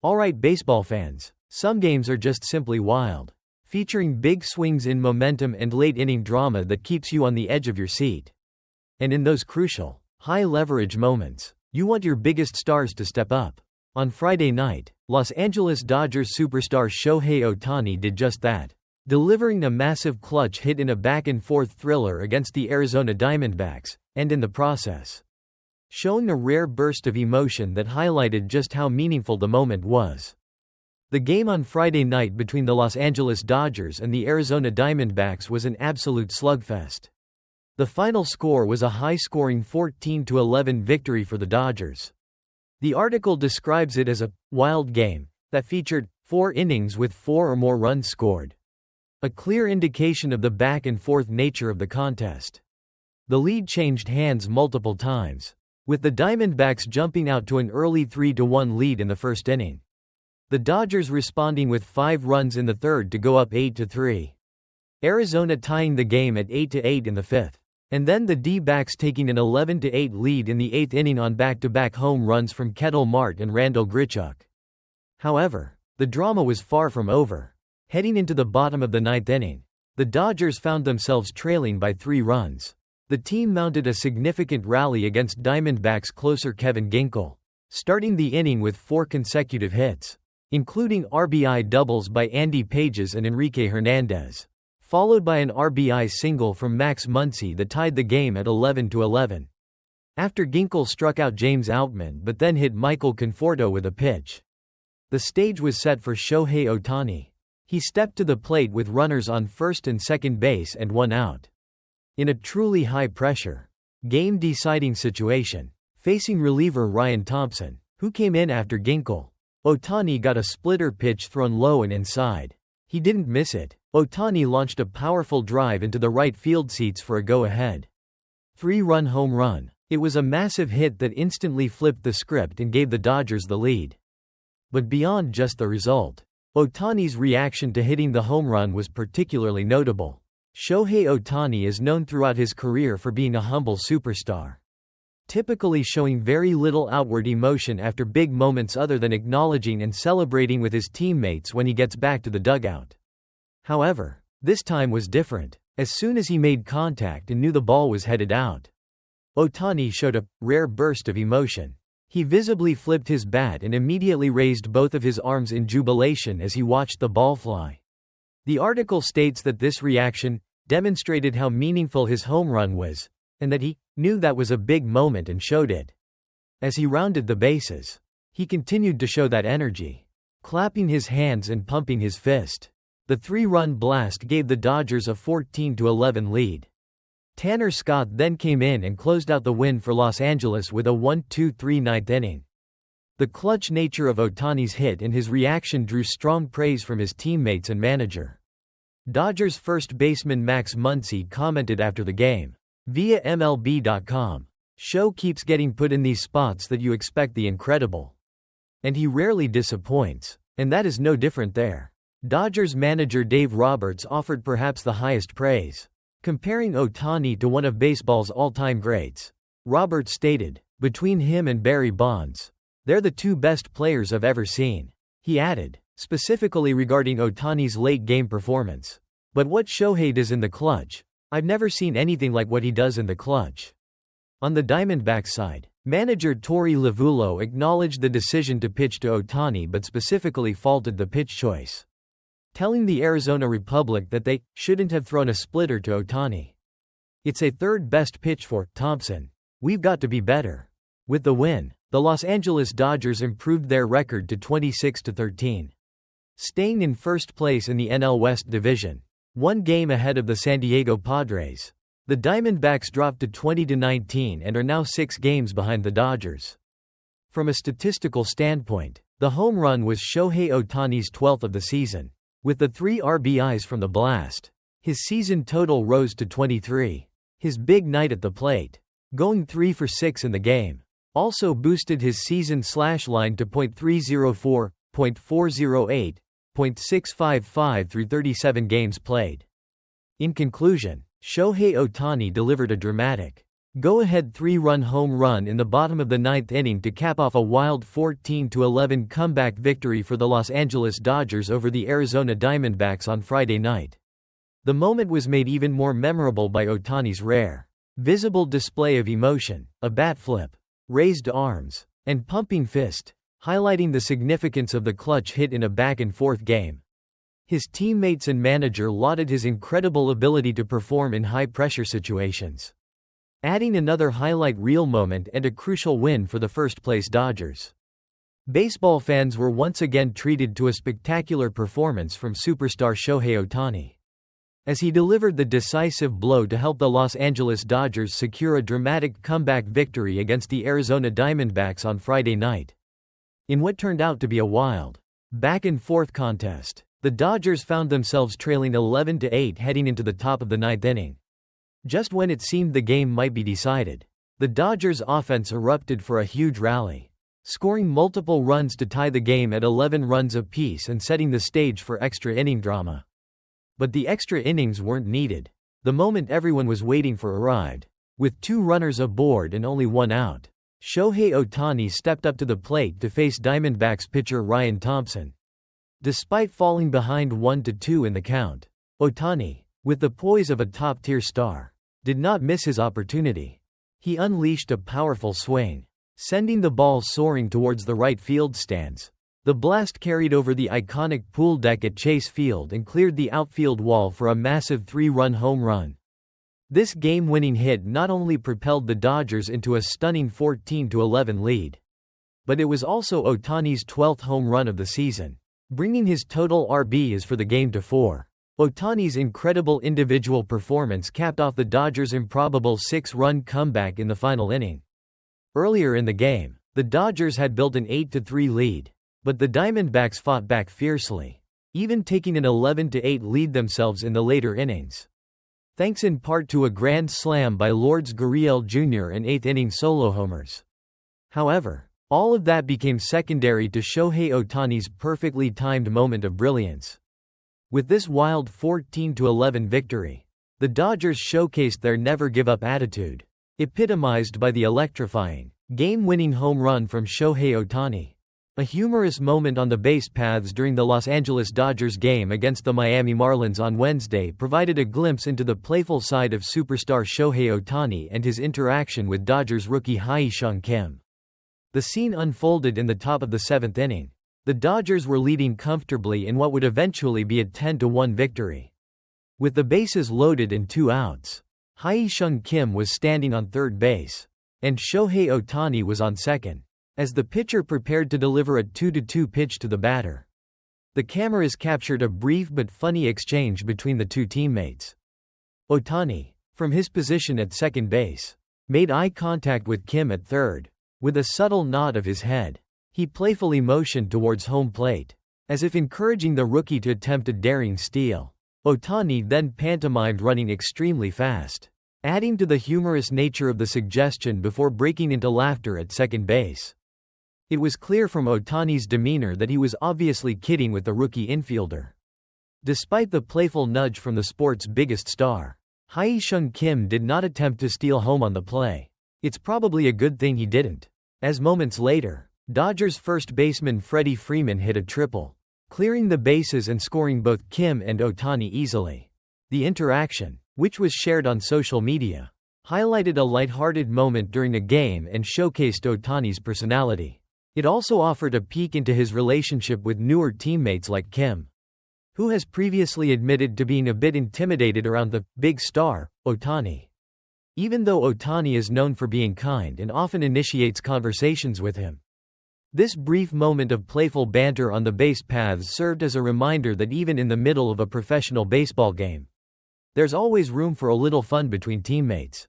Alright, baseball fans, some games are just simply wild, featuring big swings in momentum and late-inning drama that keeps you on the edge of your seat. And in those crucial, high-leverage moments, you want your biggest stars to step up. On Friday night, Los Angeles Dodgers superstar Shohei Ohtani did just that, delivering a massive clutch hit in a back-and-forth thriller against the Arizona Diamondbacks, and in the process, showing a rare burst of emotion that highlighted just how meaningful the moment was. The game on Friday night between the Los Angeles Dodgers and the Arizona Diamondbacks was an absolute slugfest. The final score was a high-scoring 14-11 victory for the Dodgers. The article describes it as a wild game that featured 4 innings with 4 or more runs scored, a clear indication of the back-and-forth nature of the contest. The lead changed hands multiple times, with the Diamondbacks jumping out to an early 3-1 lead in the first inning. The Dodgers responding with 5 runs in the third to go up 8-3. Arizona tying the game at 8-8 in the fifth. And then the D-backs taking an 11-8 lead in the 8th inning on back-to-back home runs from Ketel Marte and Randal Grichuk. However, the drama was far from over. Heading into the bottom of the 9th inning, the Dodgers found themselves trailing by 3 runs. The team mounted a significant rally against Diamondbacks closer Kevin Ginkel, starting the inning with 4 consecutive hits, including RBI doubles by Andy Pages and Enrique Hernandez, followed by an RBI single from Max Muncy that tied the game at 11-11. After Ginkel struck out James Outman but then hit Michael Conforto with a pitch, the stage was set for Shohei Ohtani. He stepped to the plate with runners on first and second base and 1 out. In a truly high-pressure, game-deciding situation, facing reliever Ryan Thompson, who came in after Ginkel, Ohtani got a splitter pitch thrown low and inside. He didn't miss it. Ohtani launched a powerful drive into the right field seats for a go-ahead 3-run home run. It was a massive hit that instantly flipped the script and gave the Dodgers the lead. But beyond just the result, Ohtani's reaction to hitting the home run was particularly notable. Shohei Ohtani is known throughout his career for being a humble superstar, typically showing very little outward emotion after big moments other than acknowledging and celebrating with his teammates when he gets back to the dugout. However, this time was different. As soon as he made contact and knew the ball was headed out, Ohtani showed a rare burst of emotion. He visibly flipped his bat and immediately raised both of his arms in jubilation as he watched the ball fly. The article states that this reaction demonstrated how meaningful his home run was, and that he knew that was a big moment and showed it. As he rounded the bases, he continued to show that energy, clapping his hands and pumping his fist. The 3-run blast gave the Dodgers a 14-11 lead. Tanner Scott then came in and closed out the win for Los Angeles with a 1-2-3 9th inning. The clutch nature of Ohtani's hit and his reaction drew strong praise from his teammates and manager. Dodgers first baseman Max Muncy commented after the game, via MLB.com, "Show keeps getting put in these spots that you expect the incredible. And he rarely disappoints, and that is no different there." Dodgers manager Dave Roberts offered perhaps the highest praise, comparing Ohtani to one of baseball's all-time greats. Roberts stated, "Between him and Barry Bonds, they're the 2 best players I've ever seen." He added, specifically regarding Ohtani's late-game performance, "But what Shohei does in the clutch, I've never seen anything like what he does in the clutch." On the Diamondbacks side, manager Torey Lovullo acknowledged the decision to pitch to Ohtani but specifically faulted the pitch choice, telling the Arizona Republic that they shouldn't have thrown a splitter to Ohtani. "It's a third-best pitch for Thompson. We've got to be better." With the win, the Los Angeles Dodgers improved their record to 26-13. Staying in first place in the NL West Division, 1 game ahead of the San Diego Padres, the Diamondbacks dropped to 20-19 and are now 6 games behind the Dodgers. From a statistical standpoint, the home run was Shohei Ohtani's 12th of the season. With the 3 RBIs from the blast, his season total rose to 23. His big night at the plate, going 3 for 6 in the game, also boosted his season slash line to .304, .408, .655 through 37 games played. In conclusion, Shohei Ohtani delivered a dramatic, go-ahead 3-run home run in the bottom of the ninth inning to cap off a wild 14-11 comeback victory for the Los Angeles Dodgers over the Arizona Diamondbacks on Friday night. The moment was made even more memorable by Ohtani's rare, visible display of emotion, a bat flip, raised arms, and pumping fist, highlighting the significance of the clutch hit in a back-and-forth game. His teammates and manager lauded his incredible ability to perform in high-pressure situations, adding another highlight reel moment and a crucial win for the first-place Dodgers. Baseball fans were once again treated to a spectacular performance from superstar Shohei Ohtani, as he delivered the decisive blow to help the Los Angeles Dodgers secure a dramatic comeback victory against the Arizona Diamondbacks on Friday night. In what turned out to be a wild, back-and-forth contest, the Dodgers found themselves trailing 11-8 heading into the top of the ninth inning. Just when it seemed the game might be decided, the Dodgers' offense erupted for a huge rally, scoring multiple runs to tie the game at 11 runs apiece and setting the stage for extra inning drama. But the extra innings weren't needed. The moment everyone was waiting for arrived. With 2 runners aboard and only 1 out, Shohei Ohtani stepped up to the plate to face Diamondbacks pitcher Ryan Thompson. Despite falling behind 1-2 in the count, Ohtani, with the poise of a top-tier star, did not miss his opportunity. He unleashed a powerful swing, sending the ball soaring towards the right field stands. The blast carried over the iconic pool deck at Chase Field and cleared the outfield wall for a massive 3-run home run. This game-winning hit not only propelled the Dodgers into a stunning 14-11 lead, but it was also Ohtani's 12th home run of the season, bringing his total RBIs for the game to 4. Ohtani's incredible individual performance capped off the Dodgers' improbable 6-run comeback in the final inning. Earlier in the game, the Dodgers had built an 8-3 lead, but the Diamondbacks fought back fiercely, even taking an 11-8 lead themselves in the later innings, thanks in part to a grand slam by Lourdes Gurriel Jr. and 8th-inning solo homers. However, all of that became secondary to Shohei Ohtani's perfectly timed moment of brilliance. With this wild 14-11 victory, the Dodgers showcased their never-give-up attitude, epitomized by the electrifying, game-winning home run from Shohei Ohtani. A humorous moment on the base paths during the Los Angeles Dodgers game against the Miami Marlins on Wednesday provided a glimpse into the playful side of superstar Shohei Ohtani and his interaction with Dodgers rookie Hye-Sung Kim. The scene unfolded in the top of the 7th inning. The Dodgers were leading comfortably in what would eventually be a 10-1 victory. With the bases loaded and 2 outs, Hye-Sung Kim was standing on third base, and Shohei Ohtani was on second, as the pitcher prepared to deliver a 2-2 pitch to the batter. The cameras captured a brief but funny exchange between the 2 teammates. Ohtani, from his position at second base, made eye contact with Kim at third. With a subtle nod of his head, he playfully motioned towards home plate, as if encouraging the rookie to attempt a daring steal. Ohtani then pantomimed running extremely fast, adding to the humorous nature of the suggestion before breaking into laughter at second base. It was clear from Ohtani's demeanor that he was obviously kidding with the rookie infielder. Despite the playful nudge from the sport's biggest star, Hye-Sung Kim did not attempt to steal home on the play. It's probably a good thing he didn't, as moments later, Dodgers first baseman Freddie Freeman hit a triple, clearing the bases and scoring both Kim and Ohtani easily. The interaction, which was shared on social media, highlighted a lighthearted moment during a game and showcased Ohtani's personality. It also offered a peek into his relationship with newer teammates like Kim, who has previously admitted to being a bit intimidated around the big star, Ohtani. Even though Ohtani is known for being kind and often initiates conversations with him. This brief moment of playful banter on the base paths served as a reminder that even in the middle of a professional baseball game, there's always room for a little fun between teammates.